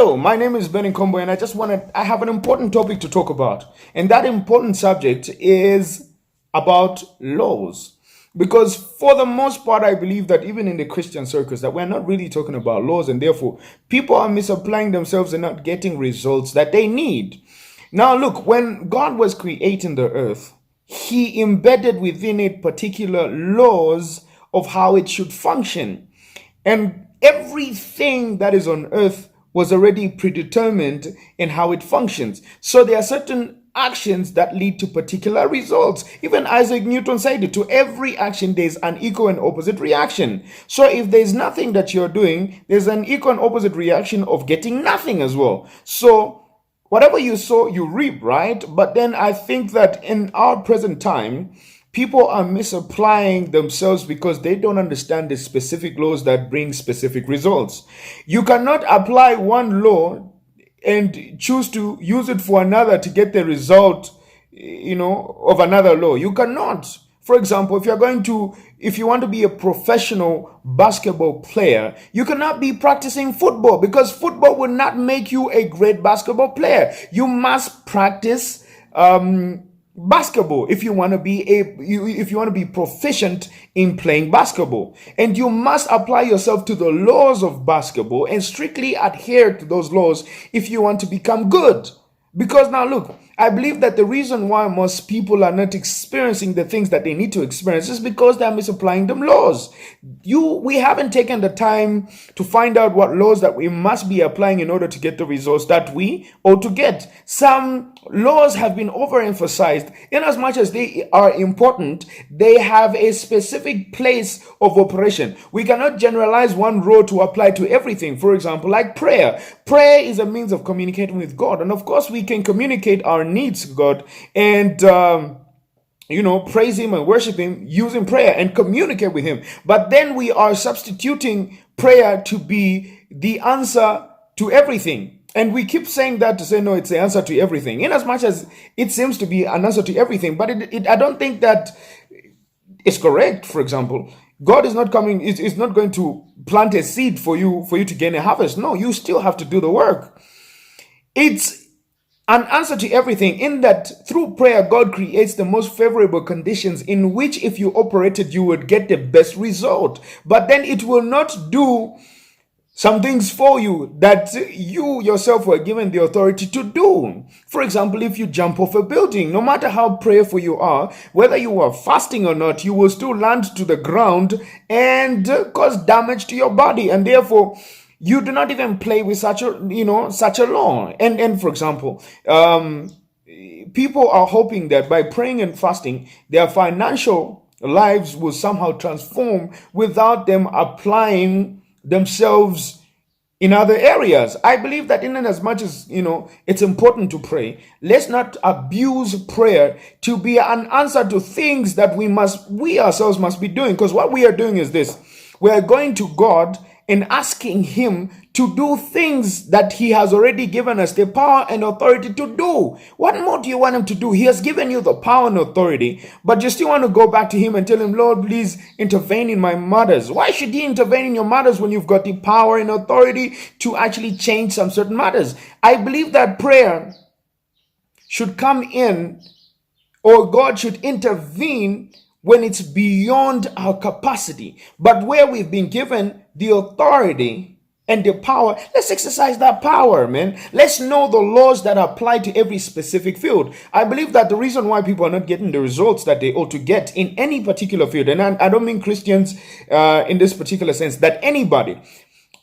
Hello, my name is Benny Combo, and I have an important topic to talk about. And that important subject is about laws. Because for the most part, I believe that even in the Christian circles, that we're not really talking about laws, and therefore people are misapplying themselves and not getting results that they need. Now, look, when God was creating the earth, he embedded within it particular laws of how it should function. And everything that is on earth was already predetermined in how it functions. So there are certain actions that lead to particular results. Even Isaac Newton said it, to every action there's an equal and opposite reaction. So if there's nothing that you're doing, there's an equal and opposite reaction of getting nothing as well. So whatever you sow, you reap, right? But then I think that in our present time, people are misapplying themselves because they don't understand the specific laws that bring specific results. You cannot apply one law and choose to use it for another to get the result, of another law. You cannot. For example, if you want to be a professional basketball player, you cannot be practicing football because football will not make you a great basketball player. You must practice, basketball if you want to be proficient in playing basketball, and you must apply yourself to the laws of basketball and strictly adhere to those laws if you want to become good. Because now look, I believe that the reason why most people are not experiencing the things that they need to experience is because they're misapplying them laws. We haven't taken the time to find out what laws that we must be applying in order to get the results that we ought to get. Some laws have been overemphasized. In as much as they are important, they have a specific place of operation. We cannot generalize one rule to apply to everything. For example, like prayer. Prayer is a means of communicating with God. And of course, we can communicate our needs to God and praise him and worship him using prayer and communicate with him. But then we are substituting prayer to be the answer to everything. And we keep saying that to say, no, it's the answer to everything. In as much as it seems to be an answer to everything, but I don't think that it's correct. For example, God is not going to plant a seed for you to gain a harvest. No, you still have to do the work. It's an answer to everything in that through prayer, God creates the most favorable conditions in which if you operated, you would get the best result. But then it will not do some things for you that you yourself were given the authority to do. For example, if you jump off a building, no matter how prayerful you are, whether you are fasting or not, you will still land to the ground and cause damage to your body. And therefore, you do not even play with such a law. And for example, people are hoping that by praying and fasting, their financial lives will somehow transform without them applying themselves in other areas. I believe that in as much as, it's important to pray, let's not abuse prayer to be an answer to things that we ourselves must be doing. Because what we are doing is this: we are going to God and asking him to do things that he has already given us the power and authority to do. What more do you want him to do? He has given you the power and authority, but you still want to go back to him and tell him, Lord, please intervene in my matters. Why should he intervene in your matters when you've got the power and authority to actually change some certain matters? I believe that prayer should come in, or God should intervene when it's beyond our capacity. But where we've been given the authority and the power, let's exercise that power, man. Let's know the laws that apply to every specific field. I believe that the reason why people are not getting the results that they ought to get in any particular field, and I don't mean Christians in this particular sense, that anybody,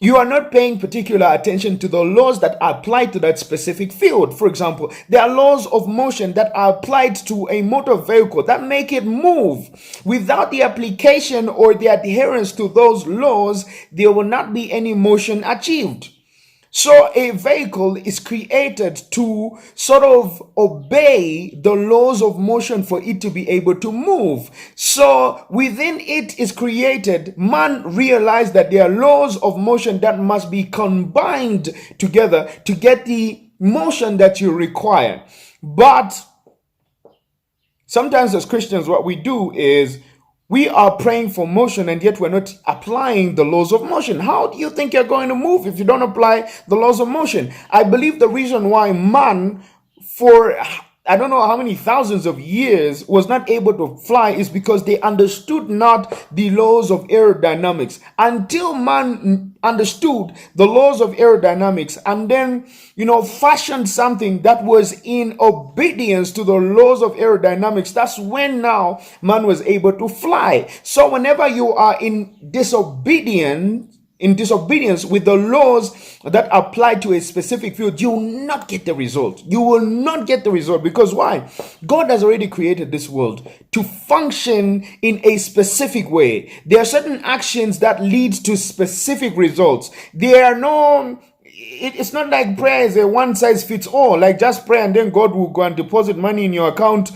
you are not paying particular attention to the laws that apply to that specific field. For example, there are laws of motion that are applied to a motor vehicle that make it move. Without the application or the adherence to those laws, there will not be any motion achieved. So a vehicle is created to sort of obey the laws of motion for it to be able to move. So within it is created, man realized that there are laws of motion that must be combined together to get the motion that you require. But sometimes as Christians, what we do is We are praying for motion and yet we're not applying the laws of motion. How do you think you're going to move if you don't apply the laws of motion? I believe the reason why man, for I don't know how many thousands of years, was not able to fly is because they understood not the laws of aerodynamics. Until man understood the laws of aerodynamics and then, fashioned something that was in obedience to the laws of aerodynamics, that's when now man was able to fly. So whenever you are in disobedience with the laws that apply to a specific field, you will not get the result. You will not get the result because why? God has already created this world to function in a specific way. There are certain actions that lead to specific results. It's not like prayer is a one size fits all, like just pray and then God will go and deposit money in your account,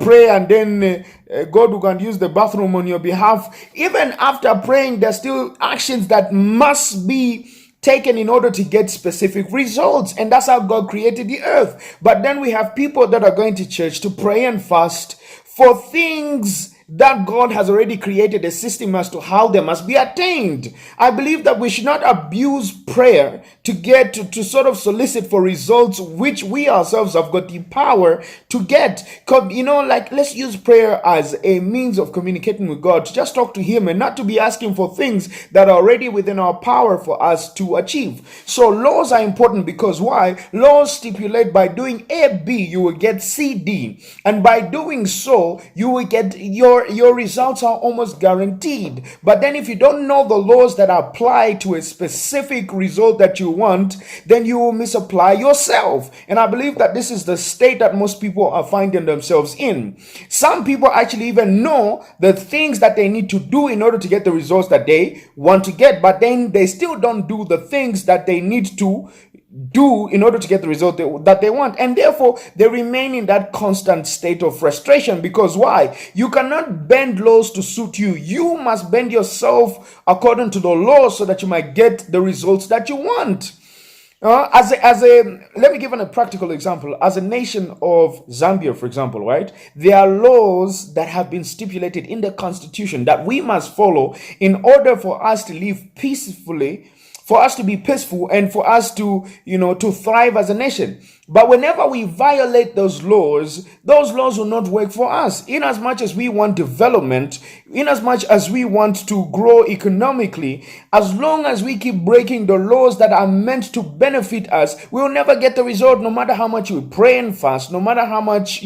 pray and then God will go and use the bathroom on your behalf. Even after praying, there's still actions that must be taken in order to get specific results. And that's how God created the earth. But then we have people that are going to church to pray and fast for things that God has already created a system as to how they must be attained. I believe that we should not abuse prayer to get to sort of solicit for results which we ourselves have got the power to get. Let's use prayer as a means of communicating with God, to just talk to Him and not to be asking for things that are already within our power for us to achieve. So laws are important because why? Laws stipulate by doing A, B, you will get C, D. And by doing so, you will get your results are almost guaranteed. But then if you don't know the laws that apply to a specific result that you want, then you will misapply yourself. And I believe that this is the state that most people are finding themselves in. Some people actually even know the things that they need to do in order to get the results that they want to get, but then they still don't do the things that they need to do in order to get the result that they want, and therefore they remain in that constant state of frustration. Because why? You cannot bend laws to suit you. You must bend yourself according to the laws so that you might get the results that you want. Let me give a practical example. As a nation of Zambia, for example, right? There are laws that have been stipulated in the constitution that we must follow in order for us to live peacefully, for us to be peaceful, and for us to thrive as a nation. But whenever we violate those laws will not work for us. In as much as we want development, in as much as we want to grow economically, as long as we keep breaking the laws that are meant to benefit us, we'll never get the result, no matter how much we pray and fast, no matter how much,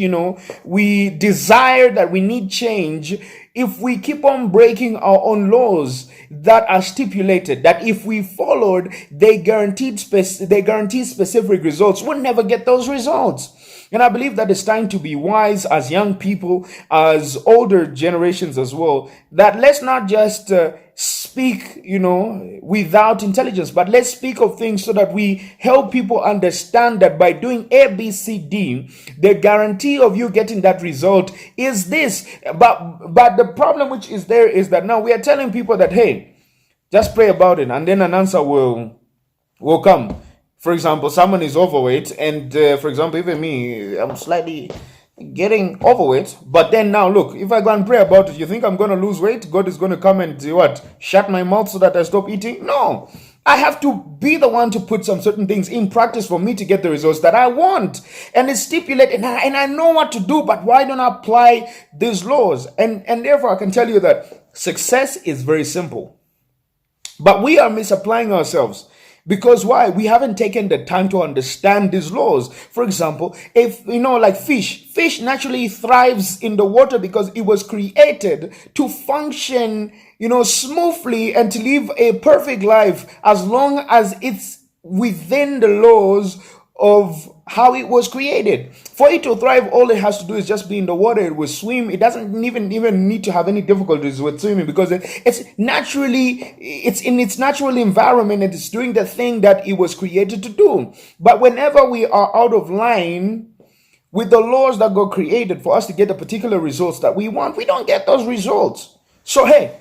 we desire that we need change. If we keep on breaking our own laws that are stipulated, that if we followed, they guarantee specific results, we'll never get those results. And I believe that it's time to be wise as young people, as older generations as well, that let's not just speak, without intelligence, but let's speak of things so that we help people understand that by doing A, B, C, D, the guarantee of you getting that result is this. But the problem which is there is that now we are telling people that, hey, just pray about it and then an answer will come. For example, someone is overweight, and for example, even me, I'm slightly getting overweight. But then now, look, if I go and pray about it, you think I'm going to lose weight? God is going to come and shut my mouth so that I stop eating? No. I have to be the one to put some certain things in practice for me to get the results that I want. And it's stipulated, and I know what to do, but why don't I apply these laws? And therefore, I can tell you that success is very simple. But we are misapplying ourselves. Because why? We haven't taken the time to understand these laws. For example, if, like fish naturally thrives in the water because it was created to function, smoothly and to live a perfect life as long as it's within the laws of how it was created. For it to thrive, all it has to do is just be in the water. It will swim. It doesn't even need to have any difficulties with swimming because it's in its natural environment and it's doing the thing that it was created to do. But whenever we are out of line with the laws that God created for us to get the particular results that we want, we don't get those results. So hey,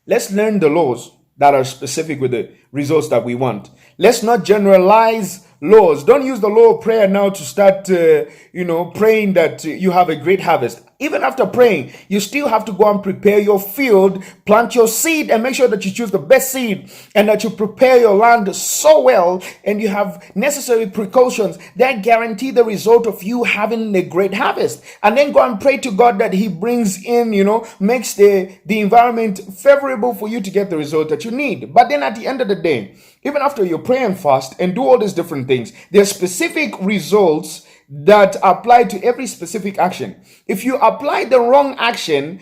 let's learn the laws that are specific with the results that we want. Let's not generalize laws. Don't use the law of prayer now to start, praying that you have a great harvest. Even after praying, you still have to go and prepare your field, plant your seed, and make sure that you choose the best seed and that you prepare your land so well and you have necessary precautions that guarantee the result of you having a great harvest. And then go and pray to God that He brings in, makes the environment favorable for you to get the result that you need. But then at the end of the day, even after you pray and fast and do all these different things, there are specific results that apply to every specific action. If you apply the wrong action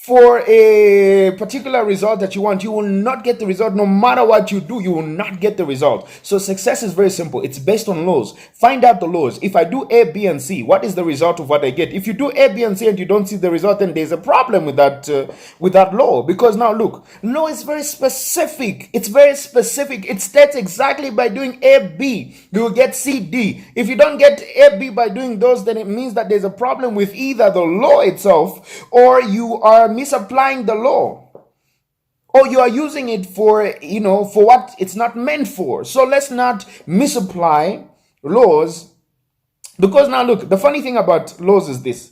for a particular result that you want, you will not get the result. No matter what you do, you will not get the result. So success is very simple. It's based on laws. Find out the laws. If I do A, B, and C, what is the result of what I get? If you do A, B, and C and you don't see the result, then there's a problem with that law. Because now look, law is very specific. It's very specific. It states exactly by doing A, B, you will get C, D. If you don't get A, B by doing those, then it means that there's a problem with either the law itself or you are misapplying the law, or you are using it for what it's not meant for. So let's not misapply laws, because now look, the funny thing about laws is this: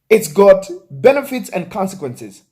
it's got benefits and consequences.